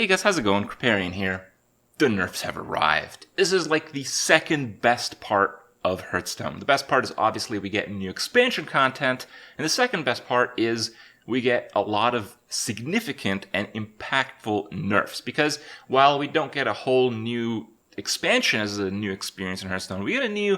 Hey guys, how's it going? Kripparrian here. The nerfs have arrived. This is like the second best part of Hearthstone. The best part is obviously we get new expansion content, and the second best part is we get a lot of significant and impactful nerfs. Because while we don't get a whole new expansion as a new experience in Hearthstone, we get a new,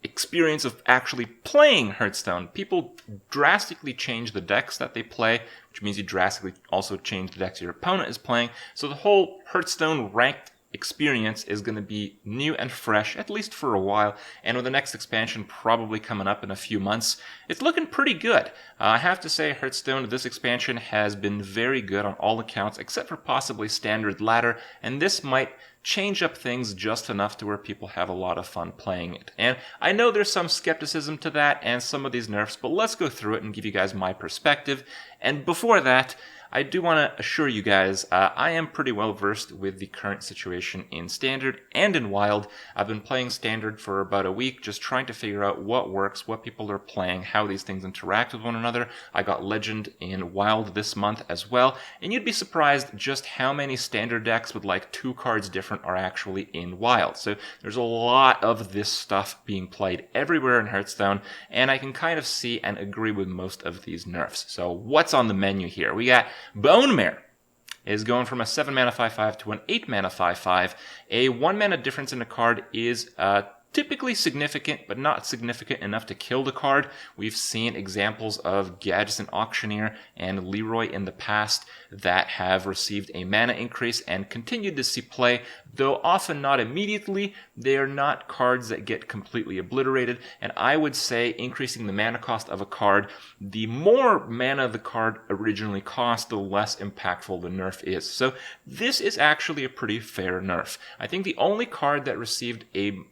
experience of actually playing Hearthstone. People drastically change the decks that they play, which means you drastically also change the decks your opponent is playing. So the whole Hearthstone ranked experience is going to be new and fresh, at least for a while, and with the next expansion probably coming up in a few months, it's looking pretty good. I have to say, Hearthstone, this expansion has been very good on all accounts, except for possibly Standard Ladder, and this might change up things just enough to where people have a lot of fun playing it. And I know there's some skepticism to that and some of these nerfs, but let's go through it and give you guys my perspective. And before that, I do want to assure you guys, I am pretty well versed with the current situation in Standard and in Wild. I've been playing Standard for about a week, just trying to figure out what works, what people are playing, how these things interact with one another. I got Legend in Wild this month as well, and you'd be surprised just how many Standard decks with like 2 cards different are actually in Wild. So there's a lot of this stuff being played everywhere in Hearthstone, and I can kind of see and agree with most of these nerfs. So what's on the menu here? We got Boneman is going from a 7 mana 5/5 to an 8 mana 5/5. A 1 mana difference in a card is typically significant, but not significant enough to kill the card. We've seen examples of Gadgetzan Auctioneer and Leroy in the past that have received a mana increase and continued to see play, though often not immediately. They are not cards that get completely obliterated, and I would say increasing the mana cost of a card, the more mana the card originally cost, the less impactful the nerf is. So this is actually a pretty fair nerf. I think the only card that received a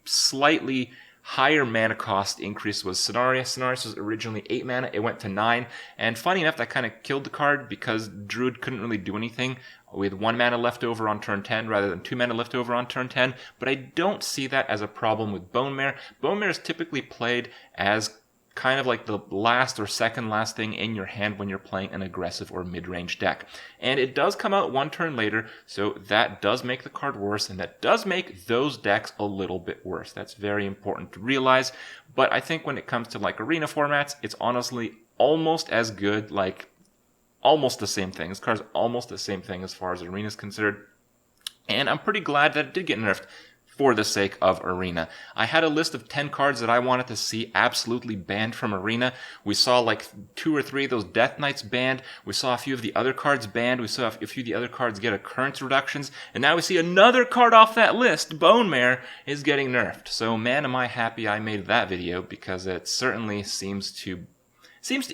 slightly higher mana cost increase was Cenarius. Cenarius was originally 8 mana, it went to 9, and funny enough, that kind of killed the card because Druid couldn't really do anything with 1 mana left over on turn 10 rather than 2 mana left over on turn 10, but I don't see that as a problem with Boneman. Boneman is typically played as kind of like the last or second last thing in your hand when you're playing an aggressive or mid-range deck. And it does come out 1 turn later, so that does make the card worse, and that does make those decks a little bit worse. That's very important to realize, but I think when it comes to like arena formats, it's honestly almost as good, like almost the same thing. This card's almost the same thing as far as arena is considered, and I'm pretty glad that it did get nerfed for the sake of Arena. I had a list of 10 cards that I wanted to see absolutely banned from Arena. We saw like 2 or 3 of those Death Knights banned. We saw a few of the other cards banned. We saw a few of the other cards get occurrence reductions. And now we see another card off that list, Boneman, is getting nerfed. So man, am I happy I made that video, because it certainly seems to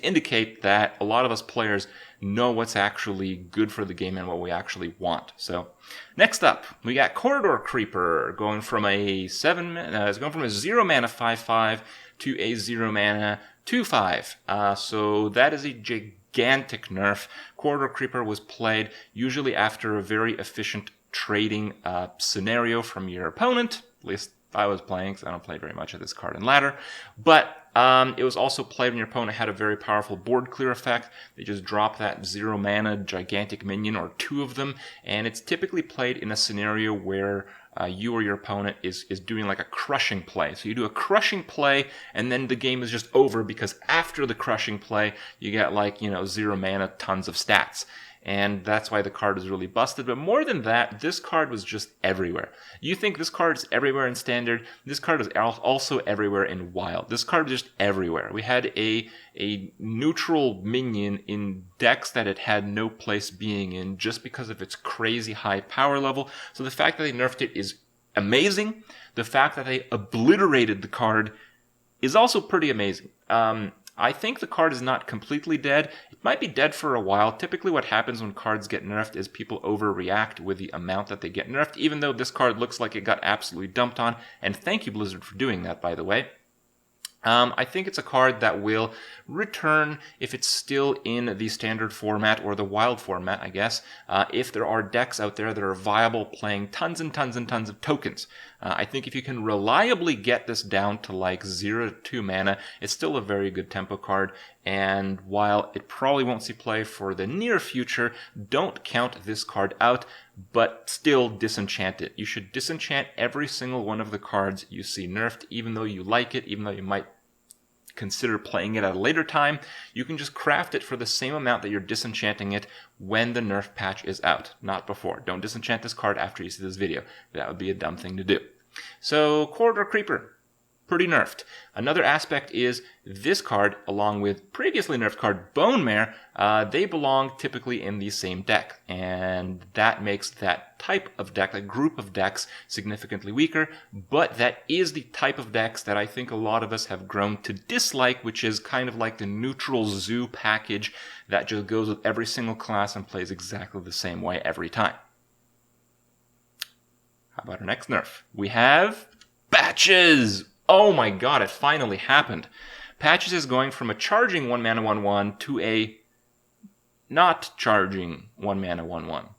indicate that a lot of us players know what's actually good for the game and what we actually want. So next up, we got Corridor Creeper going from a 0 mana 5/5 to a 0 mana 2/5. So that is a gigantic nerf. Corridor Creeper was played usually after a very efficient trading scenario from your opponent. At least I was playing, because I don't play very much of this card in Ladder. But it was also played when your opponent had a very powerful board clear effect. They just drop that 0 mana gigantic minion, or 2 of them, and it's typically played in a scenario where you or your opponent is doing like a crushing play. So you do a crushing play, and then the game is just over, because after the crushing play, you get 0 mana, tons of stats. And that's why the card is really busted. But more than that, this card was just everywhere. You think this card is everywhere in Standard? This card is also everywhere in Wild. This card was just everywhere. We had a neutral minion in decks that it had no place being in, just because of its crazy high power level. So the fact that they nerfed it is amazing. The fact that they obliterated the card is also pretty amazing. I think the card is not completely dead. It might be dead for a while. Typically what happens when cards get nerfed is people overreact with the amount that they get nerfed, even though this card looks like it got absolutely dumped on. And thank you, Blizzard, for doing that, by the way. I think it's a card that will return if it's still in the Standard format, or the Wild format, I guess, if there are decks out there that are viable playing tons and tons and tons of tokens. I think if you can reliably get this down to like 0 to 2 mana, it's still a very good tempo card, and while it probably won't see play for the near future, don't count this card out, but still disenchant it. You should disenchant every single one of the cards you see nerfed, even though you like it, even though you might consider playing it at a later time. You can just craft it for the same amount that you're disenchanting it when the nerf patch is out, not before. Don't disenchant this card after you see this video. That would be a dumb thing to do. So, Corridor Creeper, pretty nerfed. Another aspect is this card, along with previously nerfed card Boneman, they belong typically in the same deck, and that makes that type of deck, that group of decks, significantly weaker, but that is the type of decks that I think a lot of us have grown to dislike, which is kind of like the neutral zoo package that just goes with every single class and plays exactly the same way every time. How about our next nerf? We have Patches! Oh my god, it finally happened. Patches is going from a charging 1 mana 1/1 to a not charging 1 mana 1/1.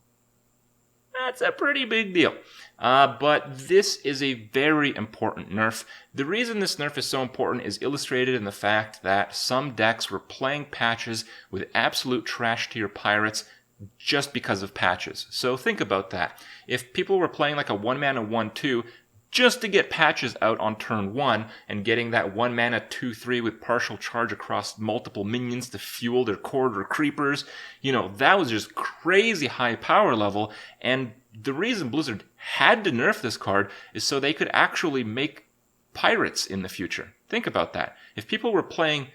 That's a pretty big deal. But this is a very important nerf. The reason this nerf is so important is illustrated in the fact that some decks were playing Patches with absolute trash tier pirates just because of Patches. So think about that. If people were playing like a 1 mana 1/2 just to get Patches out on turn 1 and getting that 1 mana 2/3 with partial charge across multiple minions to fuel their Corridor Creepers, that was just crazy high power level. And the reason Blizzard had to nerf this card is so they could actually make pirates in the future. Think about that. If people were playing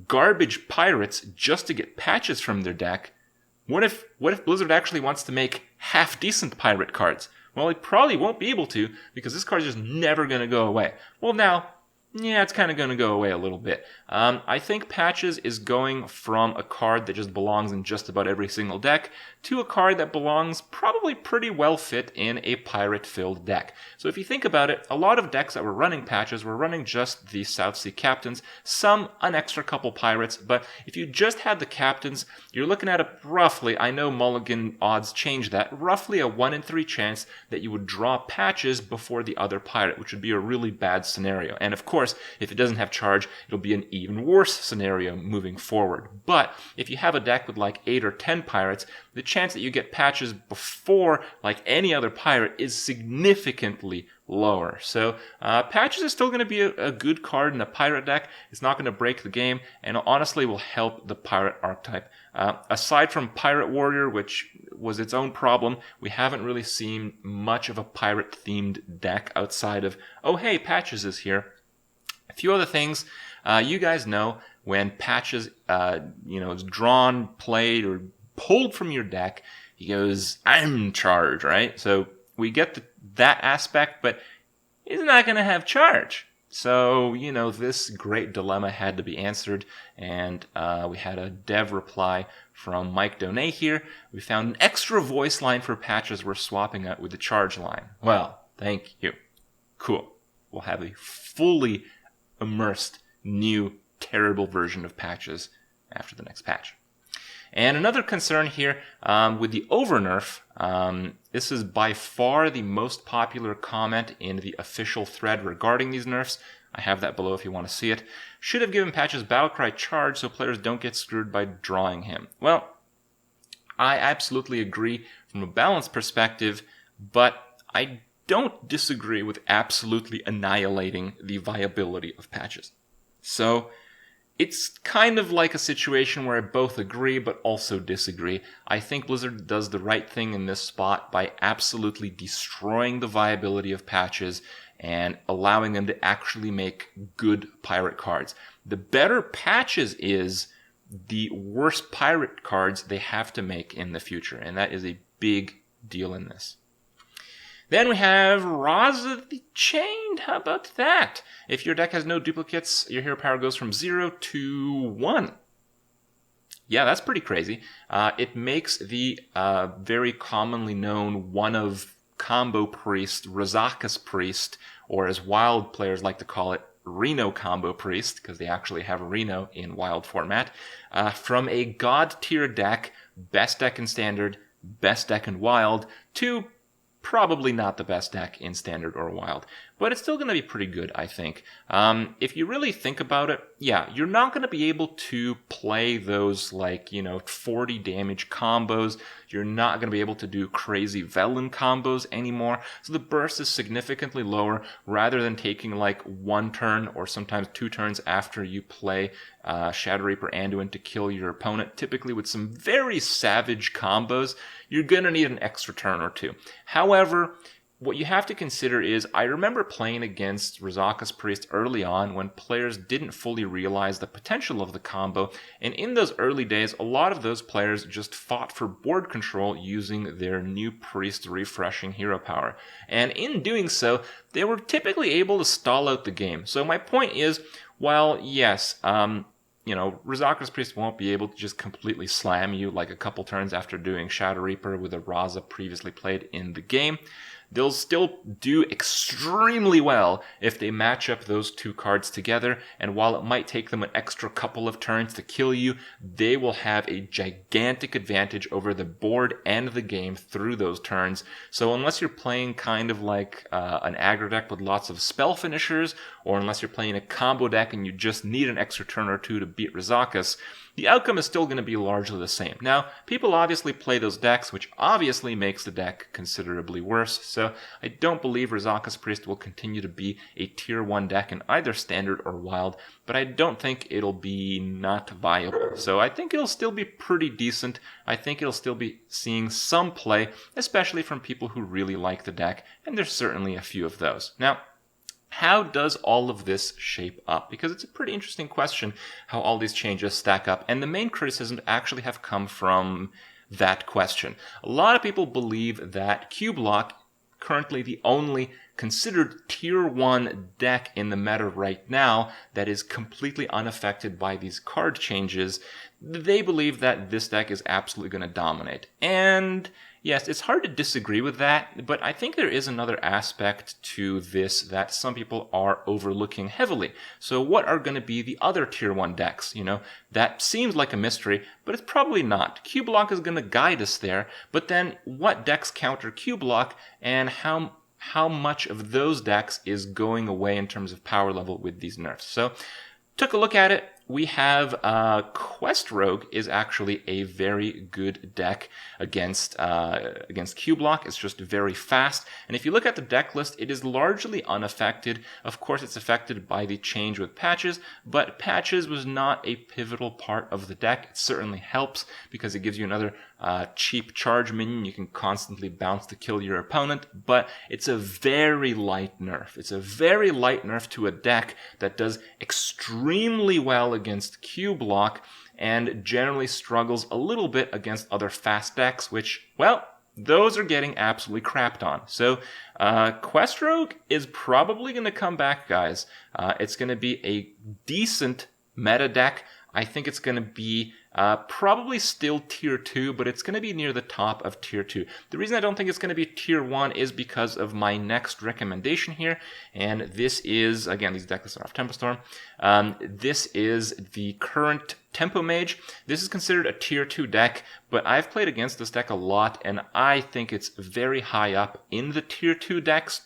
garbage pirates just to get Patches from their deck, what if Blizzard actually wants to make half-decent pirate cards? Well, it probably won't be able to, because this card's just never going to go away. Well, now, yeah, it's kind of going to go away a little bit. I think Patches is going from a card that just belongs in just about every single deck to a card that belongs probably pretty well fit in a pirate-filled deck. So if you think about it, a lot of decks that were running Patches were running just the South Sea Captains, some an extra couple pirates, but if you just had the Captains, you're looking at a roughly, I know Mulligan odds change that, roughly a 1 in 3 chance that you would draw Patches before the other pirate, which would be a really bad scenario. And of course, if it doesn't have charge, it'll be an even worse scenario moving forward. But if you have a deck with like 8 or 10 pirates, the chance that you get Patches before like any other pirate is significantly lower. So Patches is still going to be a good card in a pirate deck. It's not going to break the game, and honestly will help the pirate archetype. Aside from Pirate Warrior, which was its own problem, we haven't really seen much of a pirate-themed deck outside of, oh hey, Patches is here. A few other things. You guys know when Patches is drawn, played, or pulled from your deck, he goes, I'm in charge, right? So we get that aspect, but he's not going to have charge. So, this great dilemma had to be answered, and we had a dev reply from Mike Donay here. We found an extra voice line for Patches we're swapping out with the charge line. Well, thank you. Cool. We'll have a fully immersed, new, terrible version of Patches after the next patch. And another concern here with the overnerf, this is by far the most popular comment in the official thread regarding these nerfs. I have that below if you want to see it. Should have given Patches Battlecry charge so players don't get screwed by drawing him. Well, I absolutely agree from a balance perspective, but I don't disagree with absolutely annihilating the viability of Patches. So it's kind of like a situation where I both agree but also disagree. I think Blizzard does the right thing in this spot by absolutely destroying the viability of Patches and allowing them to actually make good pirate cards. The better Patches is, the worse pirate cards they have to make in the future, and that is a big deal in this. Then we have Raza the Chained. How about that? If your deck has no duplicates, your hero power goes from 0 to 1. Yeah, that's pretty crazy. It makes the very commonly known one of Combo Priest, Razaka's Priest, or as Wild players like to call it, Reno Combo Priest, because they actually have Reno in Wild format, from a God tier deck, best deck in Standard, best deck in Wild, to probably not the best deck in Standard or Wild, but it's still going to be pretty good, I think. If you really think about it, yeah, you're not going to be able to play those, like, 40 damage combos. You're not going to be able to do crazy Velen combos anymore, so the burst is significantly lower. Rather than taking like 1 turn or sometimes 2 turns after you play Shadow Reaper Anduin to kill your opponent, typically with some very savage combos, you're going to need an extra turn or 2. However, what you have to consider is, I remember playing against Razaka's Priest early on when players didn't fully realize the potential of the combo, and in those early days, a lot of those players just fought for board control using their new Priest refreshing hero power. And in doing so, they were typically able to stall out the game. So my point is, while yes, Razaka's Priest won't be able to just completely slam you like a couple turns after doing Shadow Reaper with a Raza previously played in the game. They'll still do extremely well if they match up those 2 cards together, and while it might take them an extra couple of turns to kill you, they will have a gigantic advantage over the board and the game through those turns. So unless you're playing kind of like an aggro deck with lots of spell finishers, or unless you're playing a combo deck and you just need an extra turn or 2 to beat Razaka's, the outcome is still going to be largely the same. Now, people obviously play those decks, which obviously makes the deck considerably worse, so I don't believe Razaka's Priest will continue to be a tier 1 deck in either Standard or Wild, but I don't think it'll be not viable. So I think it'll still be pretty decent. I think it'll still be seeing some play, especially from people who really like the deck, and there's certainly a few of those. Now, how does all of this shape up? Because it's a pretty interesting question how all these changes stack up, and the main criticisms actually have come from that question. A lot of people believe that Q-Block, currently the only considered tier 1 deck in the meta right now that is completely unaffected by these card changes, they believe that this deck is absolutely going to dominate. And yes, it's hard to disagree with that, but I think there is another aspect to this that some people are overlooking heavily. So what are going to be the other tier 1 decks? That seems like a mystery, but it's probably not. Q-Block is going to guide us there, but then what decks counter Q-Block, and how much of those decks is going away in terms of power level with these nerfs? So, took a look at it. We have Quest Rogue is actually a very good deck against Q-Block. It's just very fast. And if you look at the deck list, it is largely unaffected. Of course, it's affected by the change with Patches, but Patches was not a pivotal part of the deck. It certainly helps because it gives you another cheap charge minion you can constantly bounce to kill your opponent, but it's a very light nerf. It's a very light nerf to a deck that does extremely well against Q-Block and generally struggles a little bit against other fast decks, which, well, those are getting absolutely crapped on. So Quest Rogue is probably going to come back, guys. It's going to be a decent meta deck. I think it's going to be probably still tier 2, but it's going to be near the top of tier 2. The reason I don't think it's going to be tier 1 is because of my next recommendation here, and this is, again, these deck lists are off Tempo Storm. This is the current Tempo Mage. This is considered a tier 2 deck, but I've played against this deck a lot, and I think it's very high up in the tier 2 decks.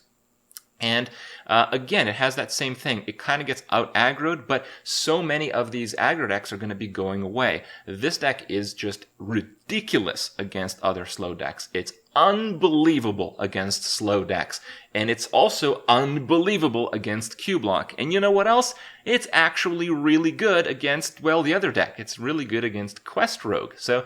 And again, it has that same thing. It kind of gets out-aggroed, but so many of these aggro decks are going to be going away. This deck is just ridiculous against other slow decks. It's unbelievable against slow decks. And it's also unbelievable against Q-Block. And you know what else? It's actually really good against, well, the other deck. It's really good against Quest Rogue. So,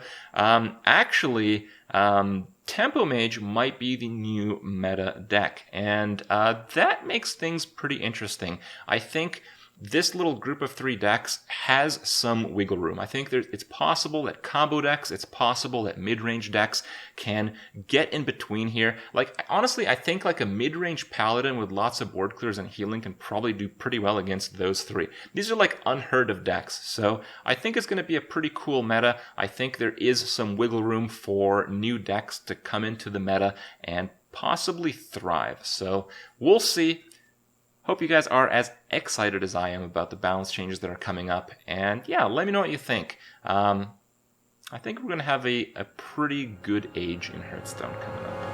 Tempo Mage might be the new meta deck, and that makes things pretty interesting. I think this little group of 3 decks has some wiggle room. I think it's possible that combo decks, it's possible that mid-range decks can get in between here. Like, honestly, I think like a mid-range paladin with lots of board clears and healing can probably do pretty well against those 3. These are like unheard of decks, so I think it's going to be a pretty cool meta. I think there is some wiggle room for new decks to come into the meta and possibly thrive. So we'll see. Hope you guys are as excited as I am about the balance changes that are coming up. And yeah, let me know what you think. I think we're going to have a pretty good age in Hearthstone coming up.